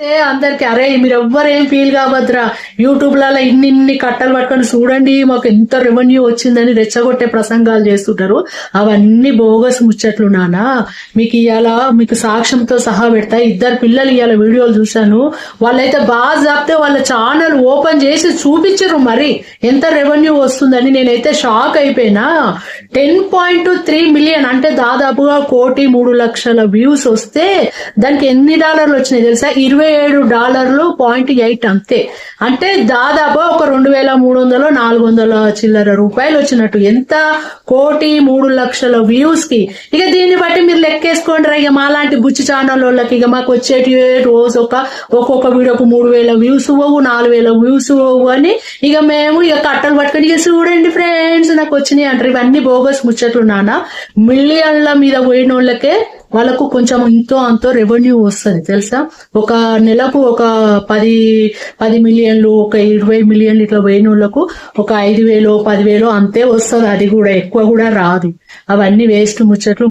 అందరికి అరే మీరు ఎవ్వరేం ఫీల్ కావద్దురా, యూట్యూబ్ లలో ఇన్ని కట్టలు పట్టుకొని చూడండి మాకు ఎంత రెవెన్యూ వచ్చిందని రెచ్చగొట్టే ప్రసంగాలు చేస్తుంటారు. అవన్నీ బోగస్ ముచ్చట్లు నానా. మీకు ఇవాళ మీకు సాక్ష్యంతో సహా పెడతా. ఇద్దరు పిల్లలు ఇవాళ వీడియోలు చూశాను. వాళ్ళైతే బాగా చెప్తే వాళ్ళ ఛానల్ ఓపెన్ చేసి చూపించారు మరి ఎంత రెవెన్యూ వస్తుందని. నేనైతే షాక్ అయిపోయినా. 10.3 మిలియన్ అంటే దాదాపుగా $1,03,00,000 వ్యూస్ వస్తే దానికి ఎన్ని డాలర్లు వచ్చినాయి తెలుసా? $27.8 అంతే. అంటే దాదాపు ఒక 2,300 400 చిల్లర రూపాయలు వచ్చినట్టు. ఎంత? 1,03,00,000 వ్యూస్ కి. ఇక దీన్ని బట్టి మీరు లెక్కేసుకోండి రా. ఇక మాలాంటి బుచ్చి ఛానల్ వాళ్ళకి ఇక మాకు వచ్చేటి రోజు ఒక్కొక్క వీడియోకు 3,000 వ్యూస్ పోవు, 4,000 వ్యూస్ పోవు అని ఇక మేము ఇక కట్టలు పట్టుకొని ఇక చూడండి ఫ్రెండ్స్ నాకు వచ్చినాయి అంటారు. ఇవన్నీ బోగస్ ముచ్చట్లు నాన్న. మిలియన్ల మీద పోయిన వాళ్ళకే వాళ్ళకు కొంచెం ఇంతో అంతో రెవెన్యూ వస్తుంది తెలుసా. ఒక నెలకు ఒక 10 మిలియన్లు, ఒక 20 మిలియన్లు ఇట్లా పోయిన వాళ్ళకు ఒక 5,000 10,000 అంతే వస్తుంది. అది కూడా ఎక్కువ కూడా రాదు. అవన్నీ వేస్ట్ ముచ్చట్లు.